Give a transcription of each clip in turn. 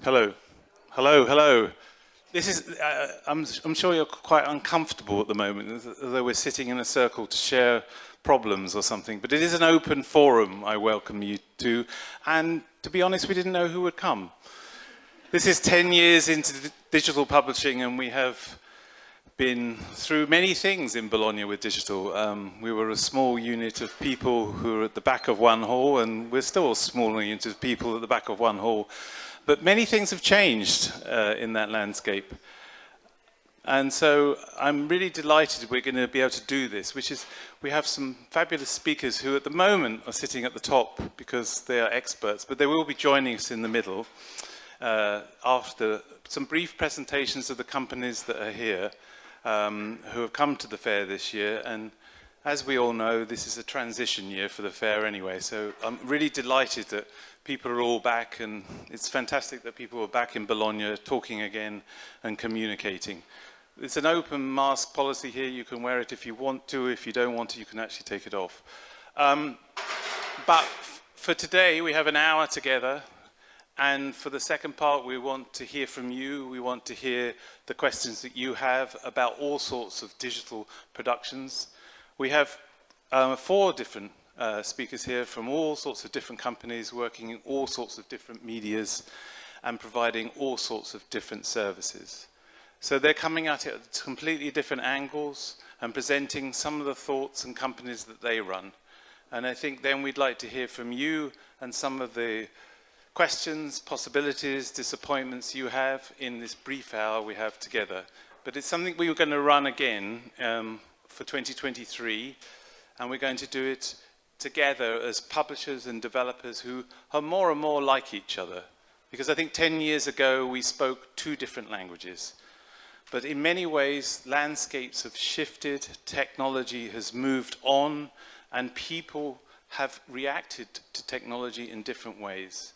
Hello. Hello, hello. This is, I'm sure you're quite uncomfortable at the moment, as though we're sitting in a circle to share problems or something, but it is an open forum I welcome you to, and to be honest, we didn't know who would come. This is 10 years into digital publishing, and we have been through many things in Bologna with digital. We were a small unit of people who were at the back of one hall, and we're still a small unit of people at the back of one hall. But many things have changed in that landscape. And so I'm really delighted we're going to be able to do this, which is we have some fabulous speakers who at the moment are sitting at the top because they are experts, but they will be joining us in the middle after some brief presentations of the companies that are here who have come to the fair this year. And as we all know, this is a transition year for the fair anyway, so I'm really delighted that people are all back, and it's fantastic that people are back in Bologna talking again and communicating. It's an open mask policy here. You can wear it if you want to. If you don't want to, you can actually take it off. But for today, we have an hour together. And for the second part, we want to hear from you. We want to hear the questions that you have about all sorts of digital productions. We have 4 different speakers here from all sorts of different companies working in all sorts of different medias and providing all sorts of different services. So they're coming at it at completely different angles and presenting some of the thoughts and companies that they run. And I think then we'd like to hear from you and some of the questions, possibilities, disappointments you have in this brief hour we have together. But it's something we were going to run again for 2023, and we're going to do it together as publishers and developers who are more and more like each other. Because I think 10 years ago we spoke 2 different languages. But in many ways, landscapes have shifted, technology has moved on, and people have reacted to technology in different ways.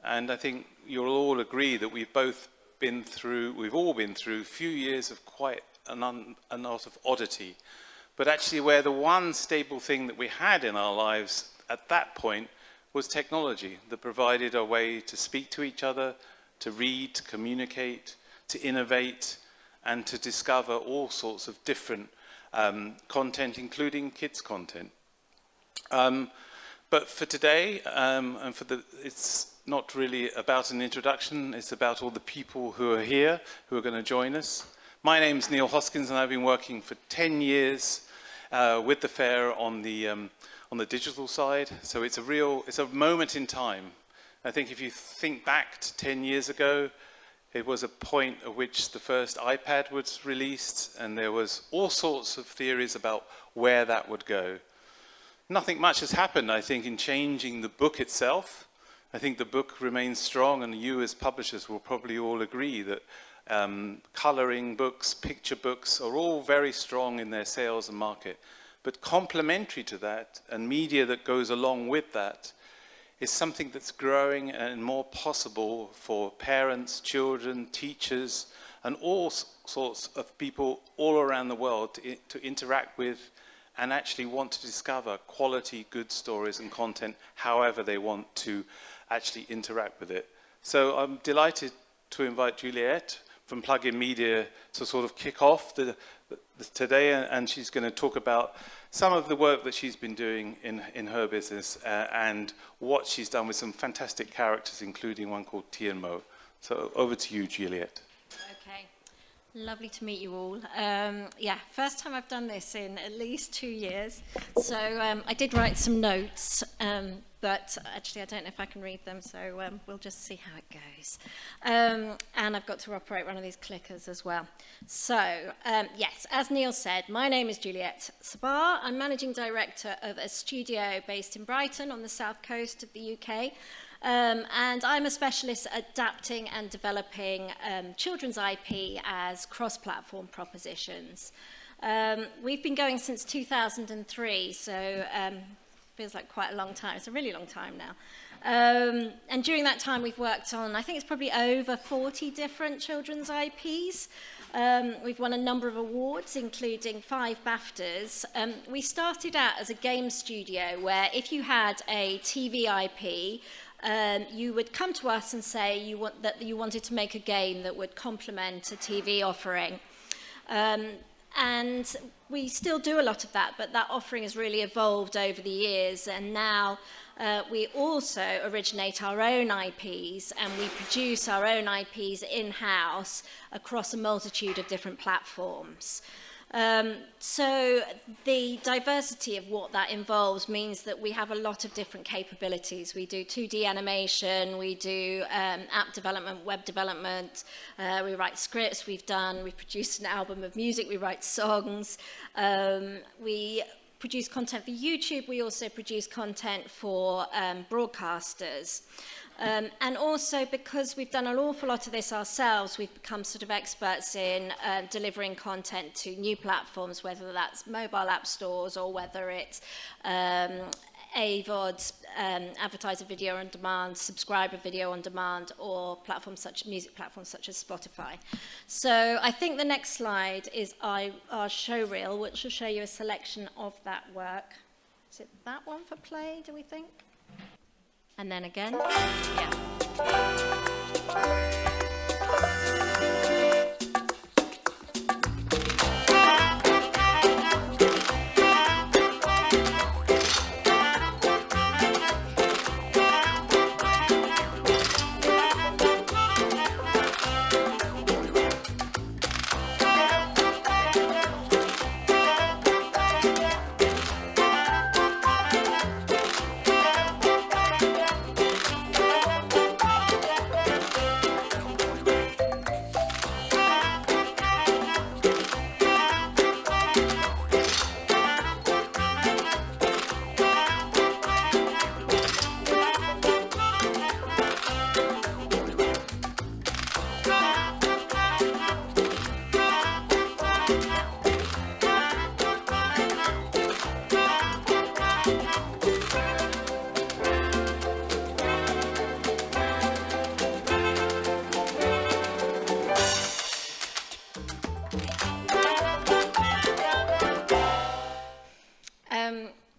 And I think you'll all agree that we've all been through a few years of quite a lot of oddity. But actually where the one stable thing that we had in our lives at that point was technology that provided a way to speak to each other, to read, to communicate, to innovate, and to discover all sorts of different content, including kids' content. But for today, it's not really about an introduction, it's about all the people who are here, who are going to join us. My name's Neil Hoskins, and I've been working for 10 years with the fair on the digital side. So it's a moment in time. I think if you think back to 10 years ago, it was a point at which the first iPad was released, and there was all sorts of theories about where that would go. Nothing much has happened, I think, in changing the book itself. I think the book remains strong, and you as publishers will probably all agree that colouring books, picture books are all very strong in their sales and market. But complementary to that, and media that goes along with that, is something that's growing and more possible for parents, children, teachers, and all sorts of people all around the world to interact with and actually want to discover quality, good stories and content, however they want to actually interact with it. So I'm delighted to invite Juliette from Plug-in Media to sort of kick off today, and she's going to talk about some of the work that she's been doing in her business and what she's done with some fantastic characters, including one called Tianmo. So over to you, Juliette. Okay, lovely to meet you all. First time I've done this in at least 2 years. So I did write some notes, but actually I don't know if I can read them, so we'll just see how it goes. And I've got to operate one of these clickers as well. So, yes, as Neil said, my name is Juliette Sabar. I'm Managing Director of a studio based in Brighton on the south coast of the UK. And I'm a specialist at adapting and developing children's IP as cross-platform propositions. We've been going since 2003, so feels like quite a long time. It's a really long time now. And during that time, we've worked on, I think it's probably over 40 different children's IPs. We've won a number of awards, including 5 BAFTAs. We started out as a game studio where if you had a TV IP, you would come to us and say that you wanted to make a game that would complement a TV offering. And we still do a lot of that, but that offering has really evolved over the years, and now we also originate our own IPs, and we produce our own IPs in-house across a multitude of different platforms. So the diversity of what that involves means that we have a lot of different capabilities. We do 2D animation, we do app development, web development, we write scripts, we've produced an album of music, we write songs, we produce content for YouTube, we also produce content for broadcasters. And also, because we've done an awful lot of this ourselves, we've become sort of experts in delivering content to new platforms, whether that's mobile app stores or whether it's AVOD, advertiser video on demand, subscriber video on demand, or music platforms such as Spotify. So I think the next slide is our show reel, which will show you a selection of that work. Is it that one for play, do we think? And then again, yeah.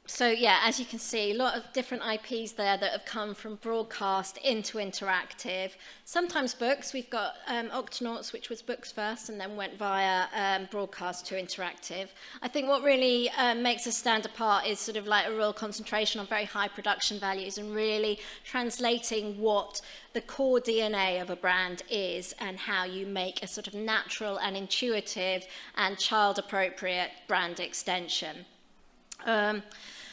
So yeah, as you can see, a lot of different IPs there that have come from broadcast into interactive. Sometimes books. We've got Octonauts, which was books first and then went via broadcast to interactive. I think what really makes us stand apart is sort of like a real concentration on very high production values and really translating what the core DNA of a brand is and how you make a sort of natural and intuitive and child-appropriate brand extension.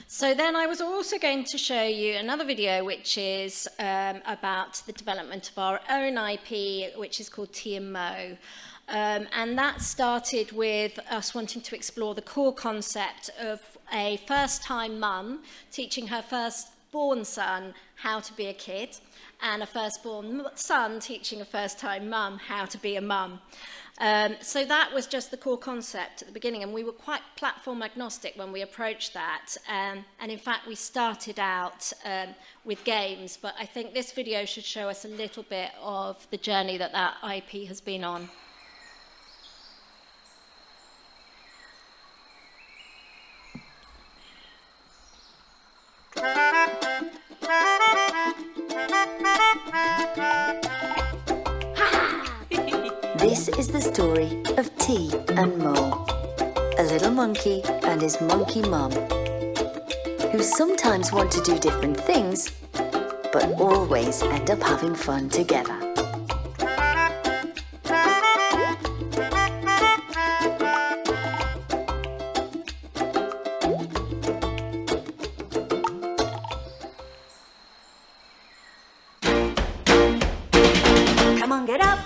So then I was also going to show you another video which is about the development of our own IP, which is called Tea and Mo. And that started with us wanting to explore the core concept of a first-time mum teaching her firstborn son how to be a kid, and a firstborn son teaching a first-time mum how to be a mum. So that was just the core concept at the beginning, and we were quite platform agnostic when we approached that. And in fact, we started out with games, but I think this video should show us a little bit of the journey that that IP has been on. This is the story of Tea and Mo, a little monkey and his monkey mum, who sometimes want to do different things, but always end up having fun together. Come on, get up.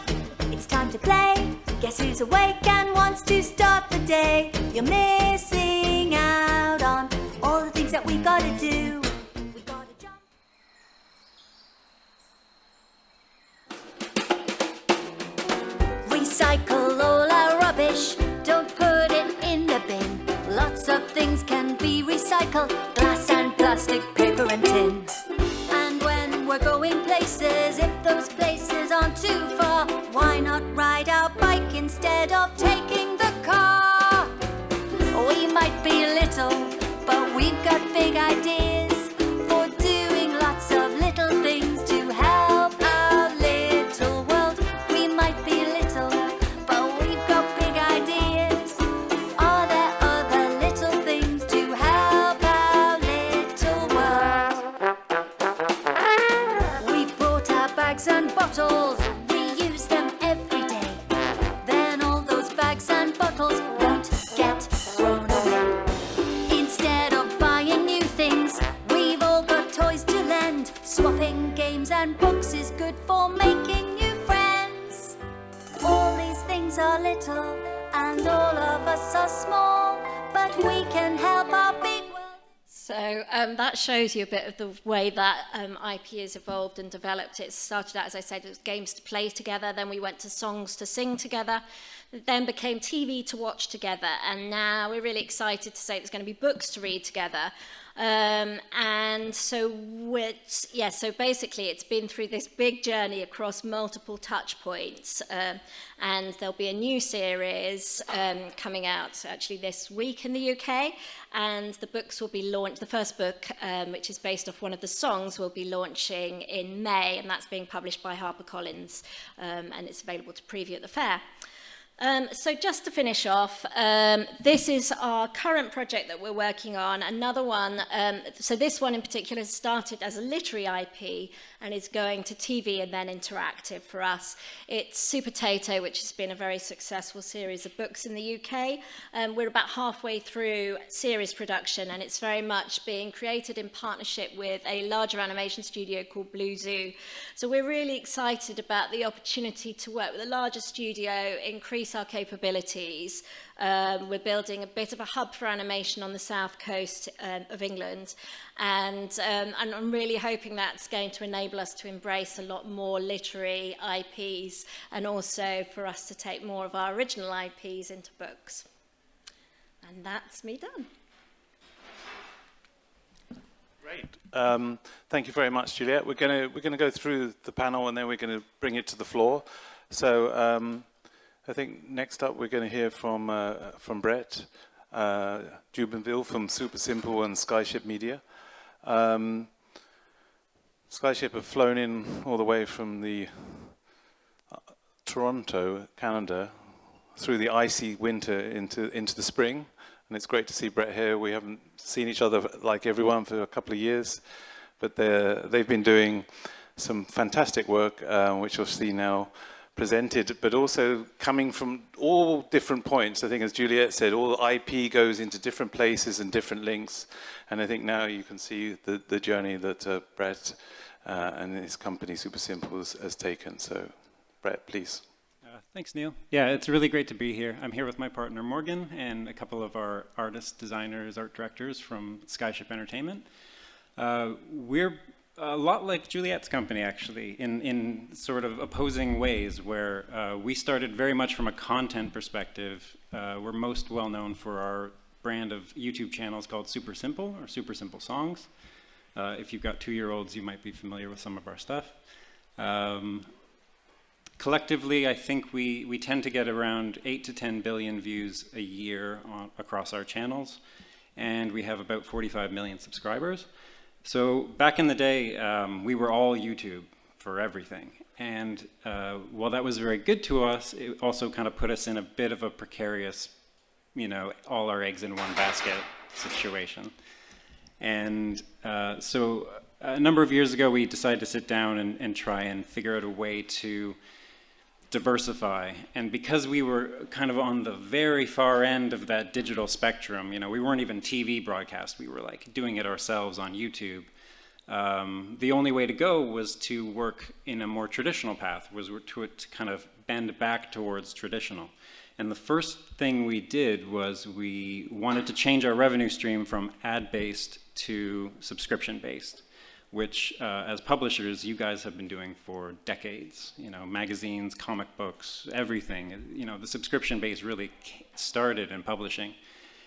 It's time to play. Guess who's awake and wants to start the day? You're missing out on all the things that we gotta do. We gotta jump. Recycle all our rubbish. Don't put it in the bin. Lots of things can be recycled. Glass and plastic, paper and tin. And when we're going places, if those places aren't too far, why not ride our bike instead of taking the car? We might be little, but we've got big ideas for doing lots of little things bags and bottles, reuse them every day. Then all those bags and bottles won't get thrown away. Instead of buying new things, we've all got toys to lend. Swapping games and books is good for making new friends. All these things are little and all of us are small, but we can help our big world. So that shows you a bit of the way that IP has evolved and developed. It started out, as I said, it was games to play together, then we went to songs to sing together, it then became TV to watch together, and now we're really excited to say there's going to be books to read together. And so so basically it's been through this big journey across multiple touch points, and there'll be a new series coming out actually this week in the UK, and the books will be launched. The first book, which is based off one of the songs, will be launching in May, and that's being published by HarperCollins, and it's available to preview at the fair. So just to finish off, this is our current project that we're working on. Another one, so this one in particular started as a literary IP and is going to TV and then interactive for us. It's Super Potato, which has been a very successful series of books in the UK. We're about halfway through series production, and it's very much being created in partnership with a larger animation studio called Blue Zoo. So we're really excited about the opportunity to work with a larger studio, increase our capabilities. We're building a bit of a hub for animation on the south coast of England, and I'm really hoping that's going to enable us to embrace a lot more literary IPs, and also for us to take more of our original IPs into books. And that's me done. Great. Thank you very much, Juliet. We're going to go through the panel and then we're going to bring it to the floor. So I think next up we're going to hear from Brett Jubenville from Super Simple and Skyship Media. Skyship have flown in all the way from the Toronto, Canada, through the icy winter into the spring, and it's great to see Brett here. We haven't seen each other like everyone for a couple of years, but they've been doing some fantastic work, which you'll see now presented, but also coming from all different points. I think, as Juliet said, all IP goes into different places and different links, and I think now you can see the journey that Brett and his company Super Simple has taken. So, Brett, please. Thanks, Neil. Yeah, it's really great to be here. I'm here with my partner Morgan and a couple of our artists, designers, art directors from Skyship Entertainment. We're a lot like Juliet's company, actually, in sort of opposing ways, where we started very much from a content perspective. We're most well known for our brand of YouTube channels called Super Simple, or Super Simple Songs. If you've got 2-year-olds, you might be familiar with some of our stuff. Collectively, I think we tend to get around 8 to 10 billion views a year across our channels, and we have about 45 million subscribers. So back in the day, we were all YouTube for everything. And while that was very good to us, it also kind of put us in a bit of a precarious, all our eggs in one basket situation. And so a number of years ago, we decided to sit down and try and figure out a way to diversify. And because we were kind of on the very far end of that digital spectrum, we weren't even TV broadcast, we were like doing it ourselves on YouTube. The only way to go was to work in a more traditional path, was to kind of bend back towards traditional. And the first thing we did was we wanted to change our revenue stream from ad-based to subscription-based, which as publishers, you guys have been doing for decades. Magazines, comic books, everything. The subscription base really started in publishing.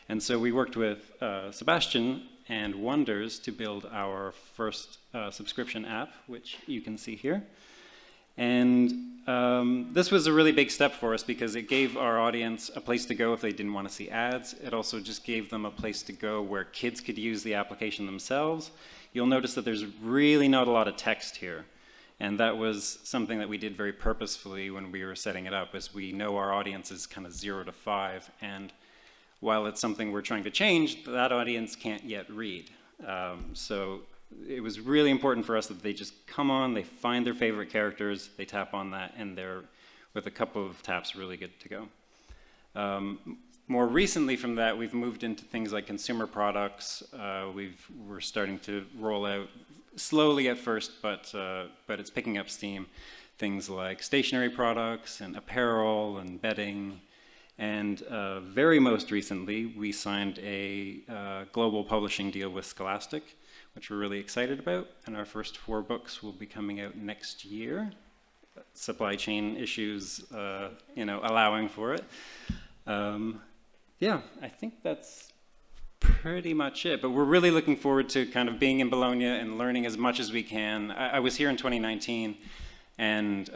And so we worked with Sebastian and Wonders to build our first subscription app, which you can see here. And this was a really big step for us because it gave our audience a place to go if they didn't want to see ads. It also just gave them a place to go where kids could use the application themselves. You'll notice that there's really not a lot of text here. And that was something that we did very purposefully when we were setting it up, as we know our audience is kind of 0 to 5. And while it's something we're trying to change, that audience can't yet read. So it was really important for us that they just come on, they find their favorite characters, they tap on that, and they're, with a couple of taps, really good to go. More recently from that, we've moved into things like consumer products. We're starting to roll out slowly at first, but it's picking up steam. Things like stationery products and apparel and bedding. And very most recently, we signed a global publishing deal with Scholastic, which we're really excited about. And our first 4 books will be coming out next year. Supply chain issues, allowing for it. Yeah, I think that's pretty much it. But we're really looking forward to kind of being in Bologna and learning as much as we can. I was here in 2019, and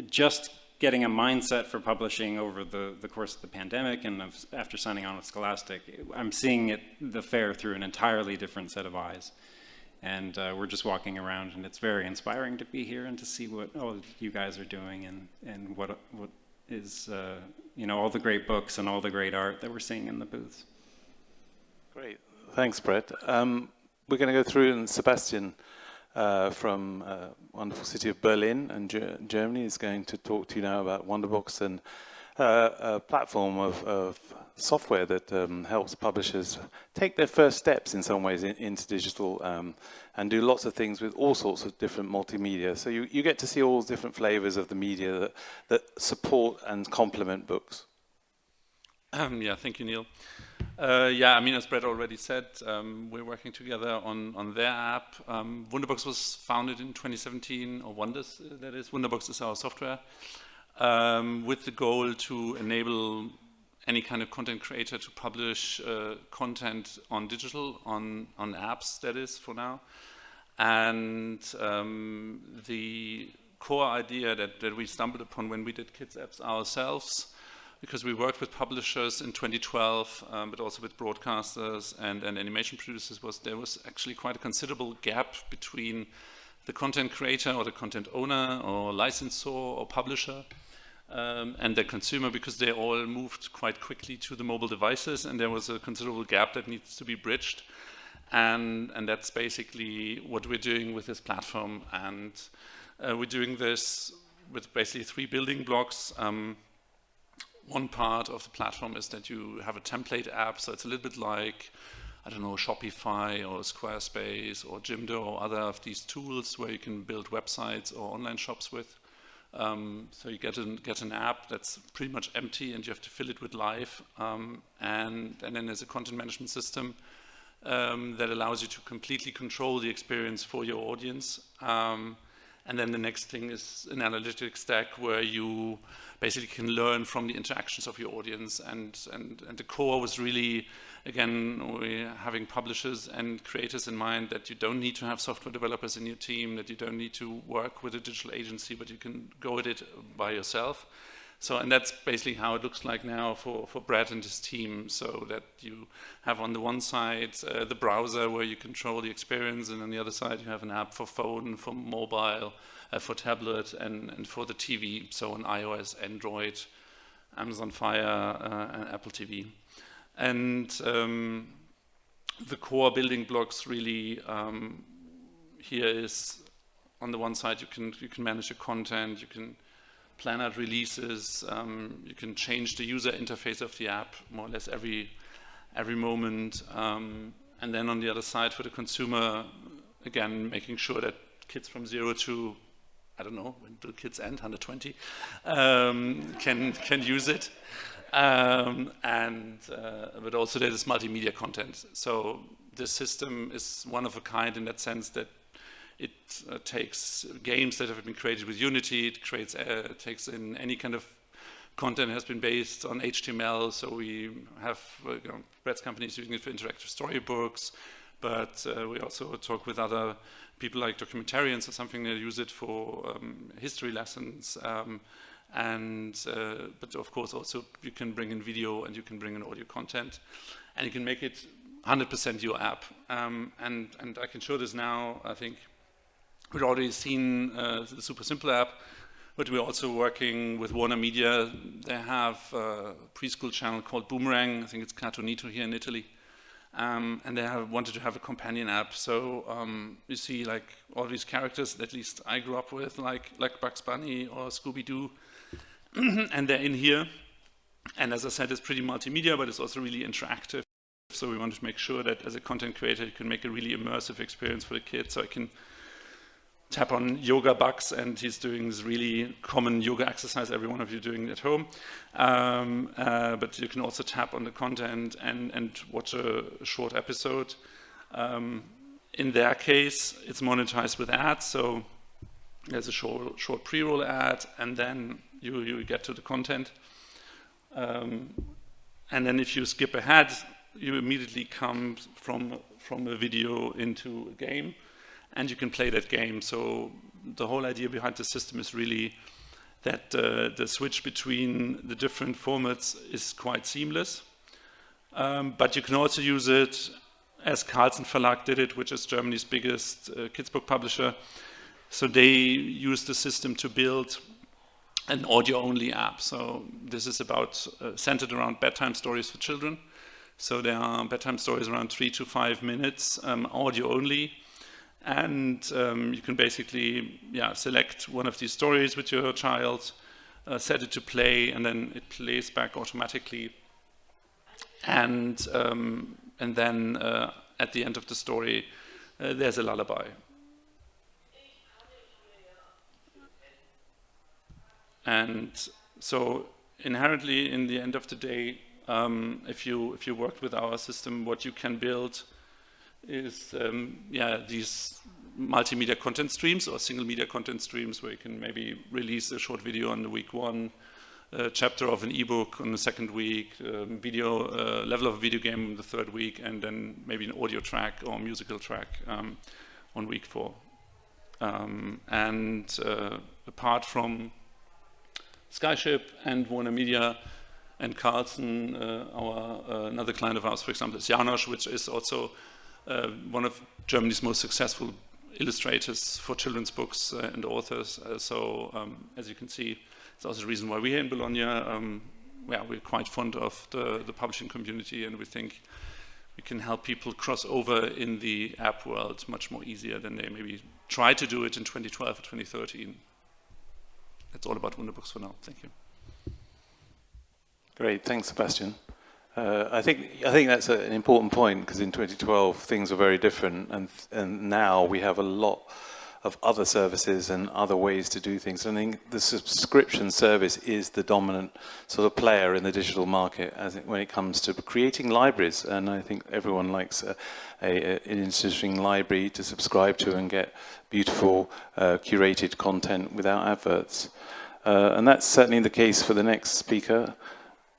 just getting a mindset for publishing over the course of the pandemic, and after signing on with Scholastic, I'm seeing the fair through an entirely different set of eyes. And we're just walking around, and it's very inspiring to be here and to see what all you guys are doing, and what is all the great books and all the great art that we're seeing in the booths. Great, thanks, Brett. We're going to go through, and Sebastian from wonderful city of Berlin and Germany is going to talk to you now about Wonderbox, and a platform of software that helps publishers take their first steps in some ways into digital, and do lots of things with all sorts of different multimedia. So you get to see all different flavors of the media that support and complement books. Yeah, thank you, Neil. As Brett already said, we're working together on their app. Wonderbox was founded in 2017, or Wonders, that is. Wonderbox is our software, with the goal to enable any kind of content creator to publish content on digital, on apps, that is, for now. And the core idea that we stumbled upon when we did kids apps ourselves, because we worked with publishers in 2012, but also with broadcasters and animation producers, there was actually quite a considerable gap between the content creator or the content owner or licensor or publisher and the consumer, because they all moved quite quickly to the mobile devices, and there was a considerable gap that needs to be bridged. And that's basically what we're doing with this platform. And we're doing this with basically 3 building blocks. One part of the platform is that you have a template app, so it's a little bit like, I don't know, Shopify or Squarespace or Jimdo or other of these tools where you can build websites or online shops with. So you get an app that's pretty much empty, and you have to fill it with life. And then there's a content management system that allows you to completely control the experience for your audience. And then the next thing is an analytics stack where you basically can learn from the interactions of your audience. And the core was really, again, we're having publishers and creators in mind, that you don't need to have software developers in your team, that you don't need to work with a digital agency, but you can go at it by yourself. So, and that's basically how it looks like now for Brad and his team, so that you have on the one side the browser where you control the experience, and on the other side you have an app for phone, for mobile, for tablet, and for the TV, so on iOS, Android, Amazon Fire, and Apple TV. And the core building blocks really here is, on the one side you can manage your content, you can plan out releases, you can change the user interface of the app more or less every moment. And then on the other side, for the consumer, again, making sure that kids from 0 to, I don't know, when do kids end, 120, can use it. But also there is multimedia content. So this system is one of a kind in that sense that it takes games that have been created with Unity, it takes in any kind of content that has been based on HTML, so we have Brett's company is using it for interactive storybooks, but we also talk with other people like documentarians or something that use it for history lessons, but of course also you can bring in video and you can bring in audio content, and you can make it 100% your app. And I can show this now. I think we've already seen the Super Simple app, but we're also working with Warner Media. They have a preschool channel called Boomerang. I think it's Cartoonito here in Italy. and they wanted to have a companion app. So you see like all these characters that at least I grew up with, like Bugs Bunny or Scooby-Doo, and they're in here. And as I said, it's pretty multimedia, but it's also really interactive. So we wanted to make sure that as a content creator, you can make a really immersive experience for the kids. So I can tap on yoga Bugs, and he's doing this really common yoga exercise every one of you doing at home. But you can also tap on the content and watch a short episode. In their case, it's monetized with ads. So there's a short pre-roll ad, and then you get to the content. And then if you skip ahead, you immediately come from a video into a game, and you can play that game. So the whole idea behind the system is really that the switch between the different formats is quite seamless. But you can also use it as Carlsen Verlag did it, which is Germany's biggest kids book publisher. So they use the system to build an audio-only app. So this is about centered around bedtime stories for children. So there are bedtime stories around 3 to 5 minutes, audio-only. And you can basically select one of these stories with your child, set it to play, and then it plays back automatically. And then at the end of the story, there's a lullaby. And so inherently, in the end of the day, if you worked with our system, what you can build is these multimedia content streams or single media content streams where you can maybe release a short video on the week 1, a chapter of an ebook on the 2nd week, level of a video game on the 3rd week, and then maybe an audio track or a musical track on week 4. Apart from Skyship and Warner Media and Carlsen, another client of ours, for example, is Janosch, which is also one of Germany's most successful illustrators for children's books and authors. As you can see, it's also the reason why we're here in Bologna. We're quite fond of the publishing community, and we think we can help people cross over in the app world much more easier than they maybe tried to do it in 2012 or 2013. That's all about Wunderbooks for now. Thank you. Great, thanks, Sebastian. I think that's an important point, because in 2012 things were very different, and now we have a lot of other services and other ways to do things. I think the subscription service is the dominant sort of player in the digital market when it comes to creating libraries, and I think everyone likes an interesting library to subscribe to and get beautiful curated content without adverts. And that's certainly the case for the next speaker,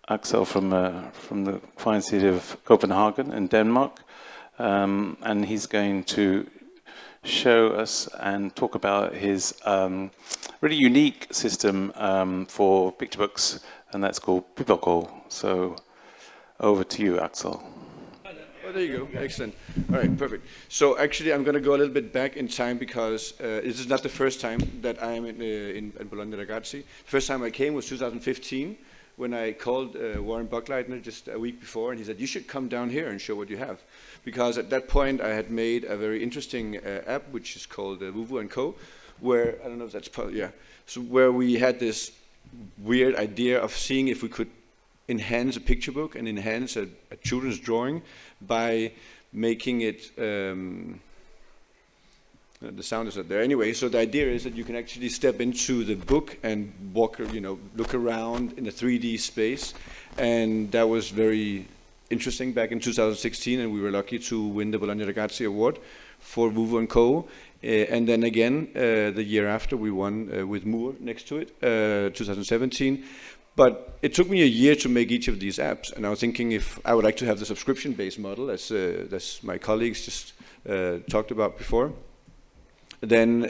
Axel from the fine city of Copenhagen in Denmark, and he's going to show us and talk about his really unique system for picture books, and that's called Bibloko. So over to you, Axel. Oh, there you go. Excellent. All right, perfect. So actually, I'm going to go a little bit back in time, because this is not the first time that I am in Bologna Ragazzi. The first time I came was 2015, when I called Warren Buckleitner just a week before, and he said, you should come down here and show what you have. Because at that point, I had made a very interesting app, which is called Vuvu & Co., where, I don't know if that's probably, so where we had this weird idea of seeing if we could enhance a picture book and enhance a children's drawing by making it, the sound is not there anyway, so the idea is that you can actually step into the book and walk, look around in a 3D space, and that was very interesting back in 2016, and we were lucky to win the Bologna Ragazzi Award for Vuvu & Co. And then again, the year after, we won with Moore next to it, 2017. But it took me a year to make each of these apps, and I was thinking if I would like to have the subscription-based model, as my colleagues just talked about before, then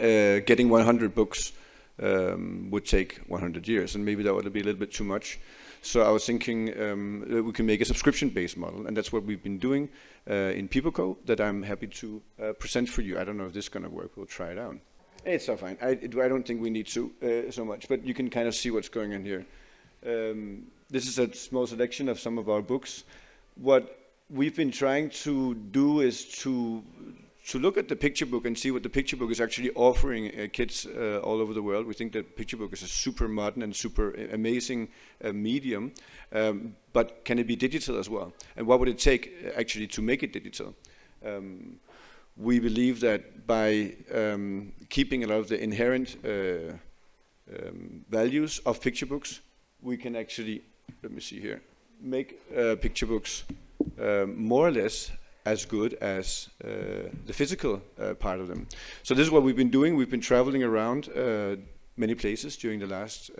getting 100 books would take 100 years, and maybe that would be a little bit too much. So I was thinking that we can make a subscription-based model, and that's what we've been doing in Bibloko, that I'm happy to present for you. I don't know if this is going to work. We'll try it out. It's all fine. I don't think we need to so much, but you can kind of see what's going on here. This is a small selection of some of our books. What we've been trying to do is to look at the picture book and see what the picture book is actually offering kids all over the world. We think that picture book is a super modern and super amazing medium, but can it be digital as well? And what would it take actually to make it digital? We believe that by keeping a lot of the inherent values of picture books, we can actually, let me see here, make picture books more or less as good as the physical part of them. So this is what we've been doing. We've been traveling around many places during the last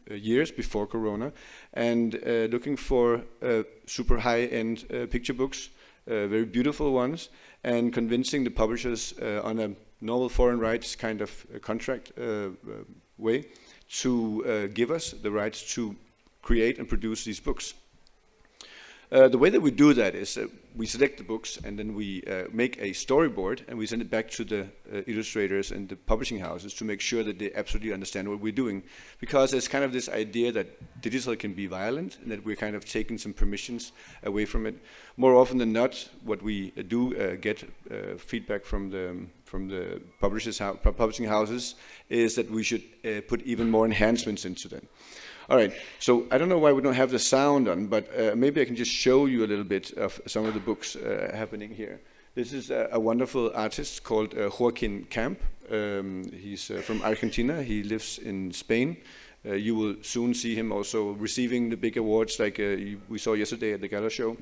years before Corona, and looking for super high-end picture books, very beautiful ones, and convincing the publishers on a normal foreign rights kind of contract way to give us the rights to create and produce these books. The way that we do that is we select the books, and then we make a storyboard, and we send it back to the illustrators and the publishing houses to make sure that they absolutely understand what we're doing. Because there's kind of this idea that digital can be violent, and that we're kind of taking some permissions away from it. More often than not, what we do get feedback from the publishing houses is that we should put even more enhancements into them. All right, so I don't know why we don't have the sound on, but maybe I can just show you a little bit of some of the books happening here. This is a wonderful artist called Joaquin Camp. He's from Argentina. He lives in Spain. You will soon see him also receiving the big awards like we saw yesterday at the gala show.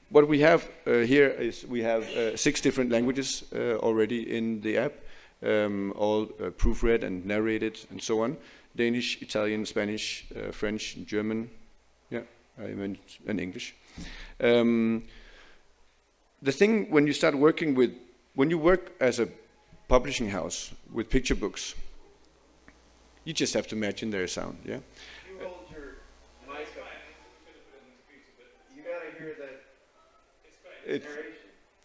What we have here is we have 6 different languages already in the app, all proofread and narrated and so on. Danish, Italian, Spanish, French, German, yeah, I meant, and English. The thing when you start working with, when you work as a publishing house with picture books, you just have to imagine their sound, yeah? You hold your mic up. You gotta hear that narration.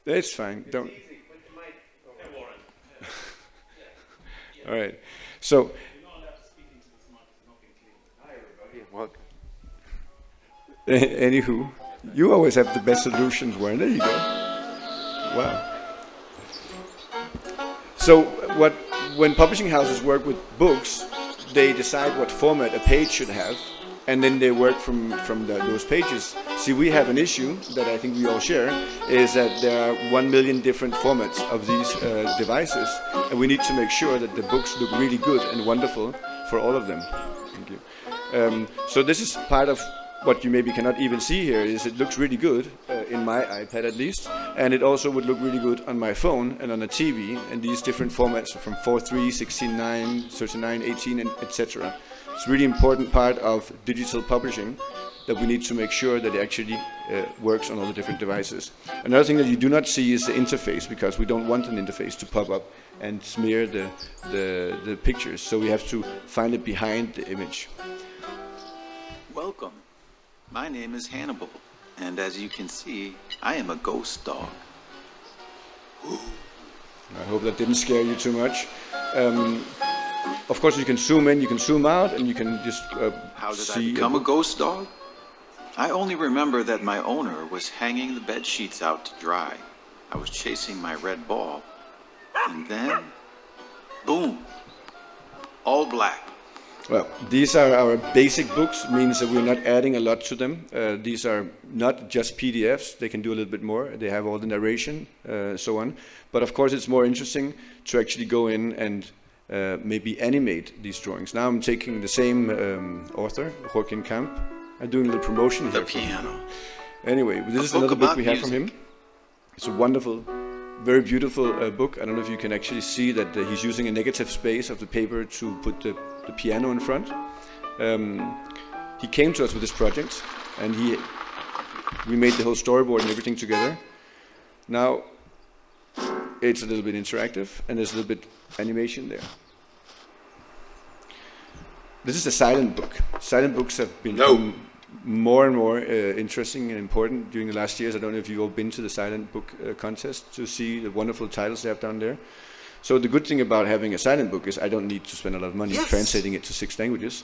It's fine, don't. It's easy, put the mic over. Warren. All right, so. Welcome. Anywho, you always have the best solutions, Warren. There you go. Wow. So when publishing houses work with books, they decide what format a page should have, and then they work from those pages. See, we have an issue that I think we all share, is that there are 1 million different formats of these devices, and we need to make sure that the books look really good and wonderful for all of them. Thank you. So this is part of what you maybe cannot even see here, is it looks really good in my iPad at least, and it also would look really good on my phone and on a TV, and these different formats from 4:3, 16:9, 39, 18, and etc. It's a really important part of digital publishing that we need to make sure that it actually works on all the different devices. Another thing that you do not see is the interface, because we don't want an interface to pop up and smear the pictures, so we have to find it behind the image. Welcome. My name is Hannibal, and as you can see, I am a ghost dog. I hope that didn't scare you too much. Of course, you can zoom in, you can zoom out, and you can just How did see I become a ghost dog? I only remember that my owner was hanging the bed sheets out to dry. I was chasing my red ball, and then, boom, all black. Well, these are our basic books, means that we're not adding a lot to them. These are not just PDFs, they can do a little bit more. They have all the narration, so on. But of course it's more interesting to actually go in and maybe animate these drawings. Now I'm taking the same author, Joaquin Camp. I'm doing a little promotion here. The piano. Anyway, this is another book we have from him. It's a wonderful, very beautiful book. I don't know if you can actually see that he's using a negative space of the paper to put the piano in front. He came to us with this project, and we made the whole storyboard and everything together. Now it's a little bit interactive, and there's a little bit animation there. This is a silent book. Silent books have been more and more interesting and important during the last years. I don't know if you've all been to the silent book contest to see the wonderful titles they have down there. So the good thing about having a silent book is I don't need to spend a lot of money translating it to 6 languages.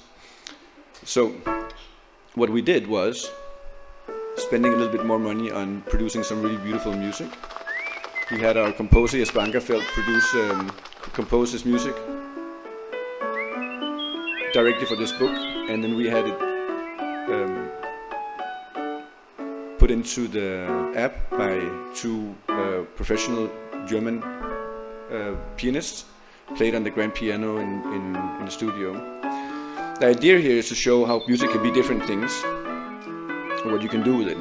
So what we did was spending a little bit more money on producing some really beautiful music. We had our composer Jesper Ankerfeldt compose this music directly for this book, and then we had it put into the app by two professional German pianists, played on the grand piano in the studio. The idea here is to show how music can be different things, and what you can do with it.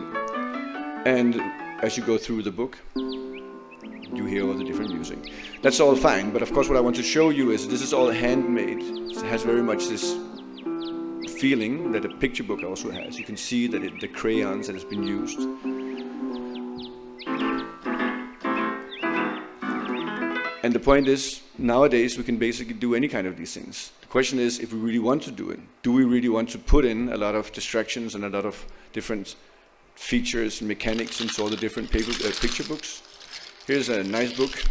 And as you go through the book, you hear all the different music. That's all fine, but of course what I want to show you is this is all handmade. It has very much this feeling that a picture book also has. You can see that the crayons that has been used. And the point is, nowadays we can basically do any kind of these things. The question is, if we really want to do it, do we really want to put in a lot of distractions and a lot of different features and mechanics into all the different picture books? Here's a nice book.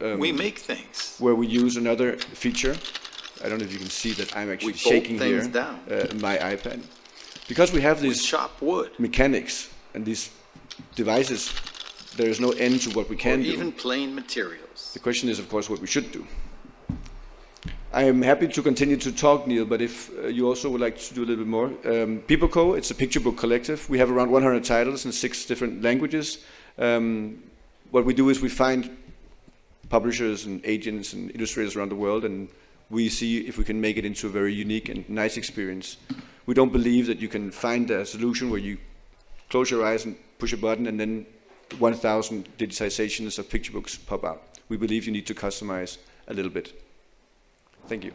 We make things. Where we use another feature. I don't know if you can see that I'm actually shaking here my iPad. Because we have these chop wood mechanics and these devices, there is no end to what we can do. Even plain materials. The question is, of course, what we should do. I am happy to continue to talk, Neil, but if you also would like to do a little bit more. Pipoco, it's a picture book collective. We have around 100 titles in 6 different languages. What we do is we find publishers and agents and illustrators around the world, and we see if we can make it into a very unique and nice experience. We don't believe that you can find a solution where you close your eyes and push a button and then 1,000 digitizations of picture books pop out. We believe you need to customize a little bit. Thank you.